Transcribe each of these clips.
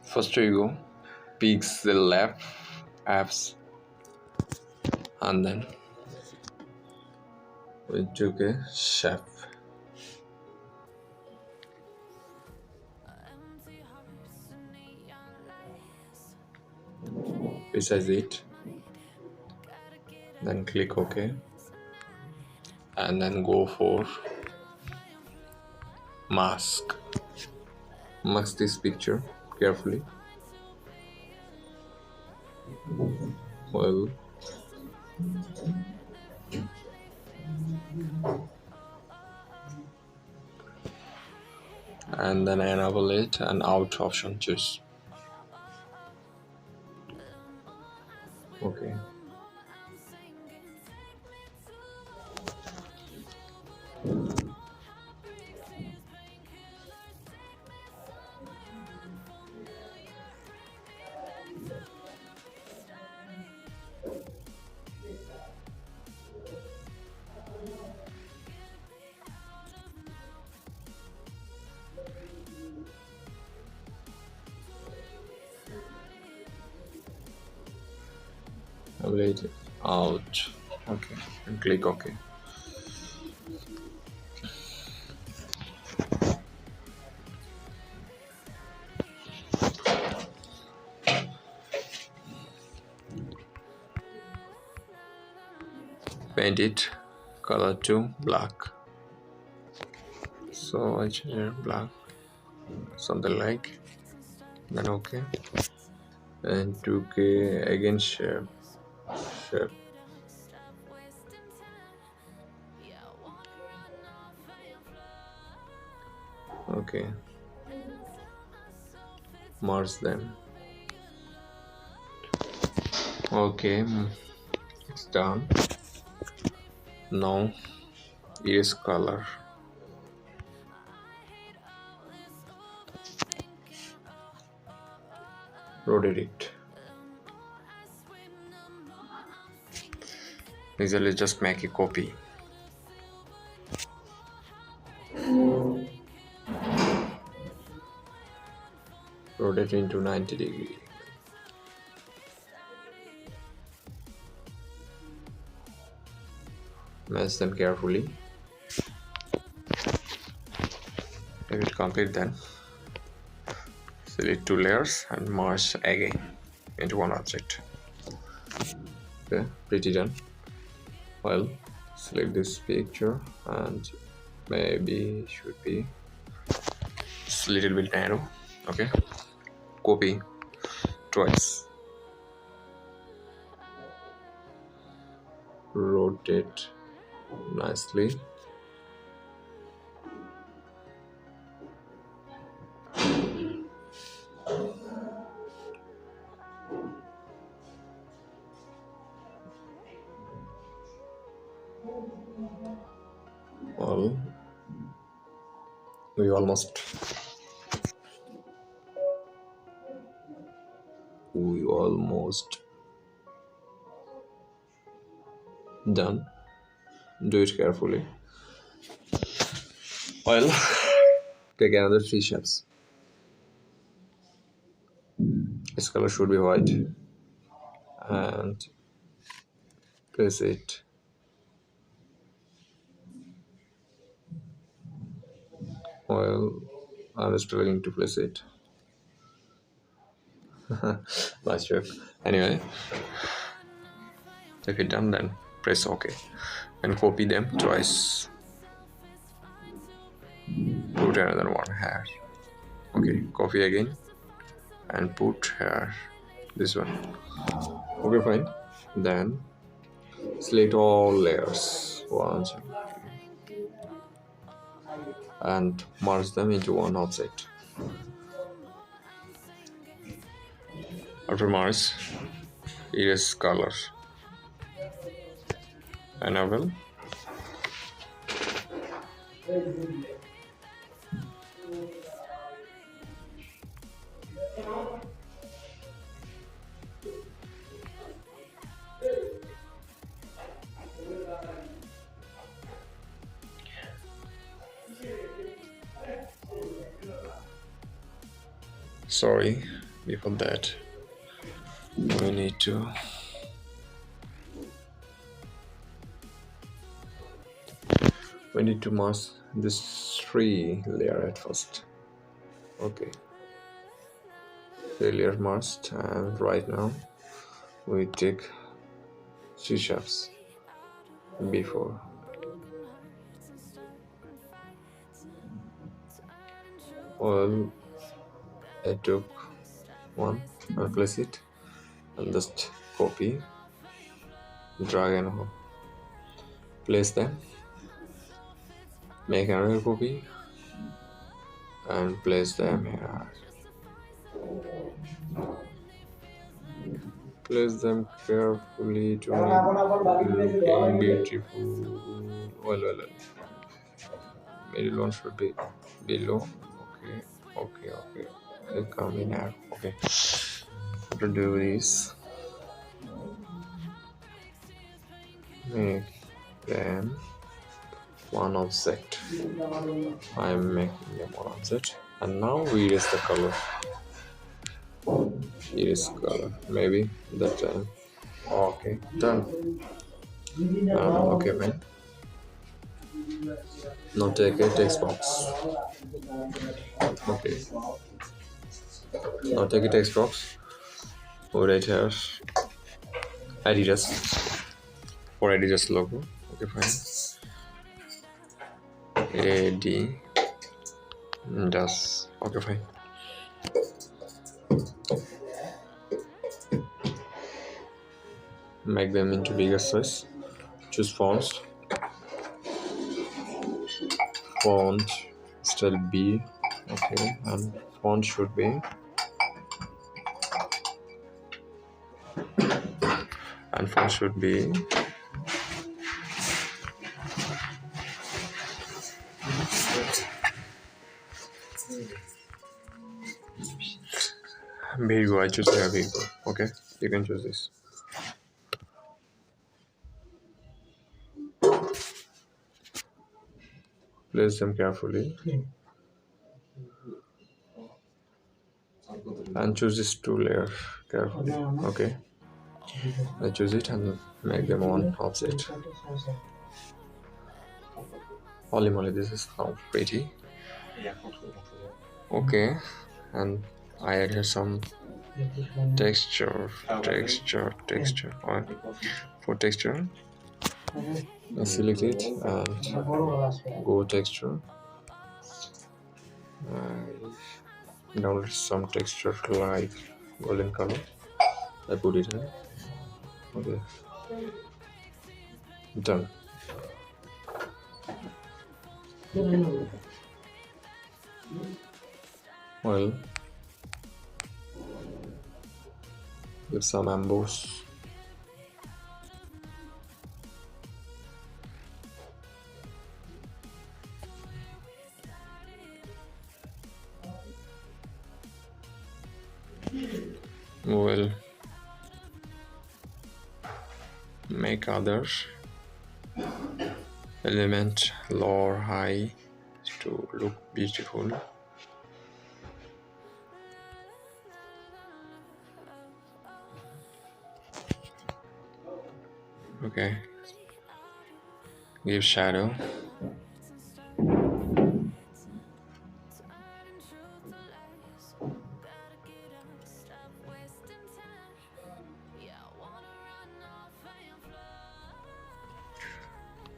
First you go Pixellab apps, and then we took a chef. Besides it, then click OK, and then go for mask this picture carefully. Well, and then enable it and out option choose. Okay. Enable it out. Okay, and click OK. Paint it color to black, so I change it black, something like, then OK, and 2K again shape. Okay, merge them. Okay, it's done. Now erase color. Rotate it. Easily just make a copy. Rotate into 90 degrees. Match them carefully. If it complete, then select two layers and merge again into one object. Okay, pretty done. Well, select this picture and maybe should be just a little bit narrow. Okay, copy twice, rotate nicely, well, we almost done. Do it carefully. Well, take another 3 shapes. Its color should be white, and place it well. I'm struggling to place it. Nice joke. Anyway, if it's done, then press OK and copy them twice. Put another one here. Okay, copy again and put here this one. Okay, fine. Then select all layers once and merge them into one object. After merge, erase colors. Enable. Sorry, before that we need to mask this 3 layer at first. Okay, 3 layer masked, and right now we take C-sharps before. Well, I took one and place it and just copy, drag and place them, make another copy and place them here. Place them carefully to make looking beautiful. Well. Middle one should be below. Okay. They come in here. Okay. To do this, make them one offset. I'm making them one offset, and now we erase the color. Erase color. Maybe that time. Okay, done. Okay, man. Now take a text box. Okay. Now take a text box. Right here, Adidas. For Adidas logo. Okay, fine. Adidas. Okay, fine. Make them into bigger size. Choose fonts. Font style B. Okay, and font should be. And font should be Virgo. I choose here Virgo. Okay, you can choose this. Place them carefully and choose this 2 layer carefully. Okay, I choose it and make them one offset. Holy moly, this is how pretty. Okay, and I add here some texture. For texture, I select it and go texture. I download some texture like golden color. I put it here. Okay, done. Well, give some emboss. Well, make other element low or high to look beautiful. Okay, give shadow.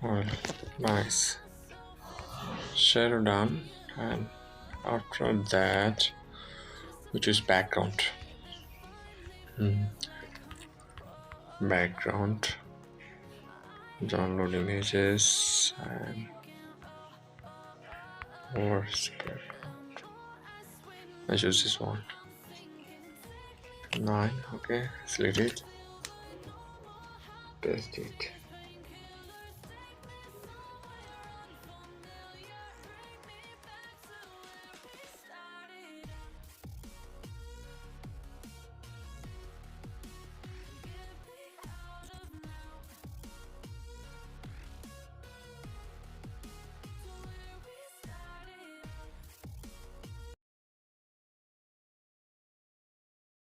Well, nice. Shadow done, and after that we choose background. Background, download images and or spread. I choose this one. 9. Okay, select it, paste it.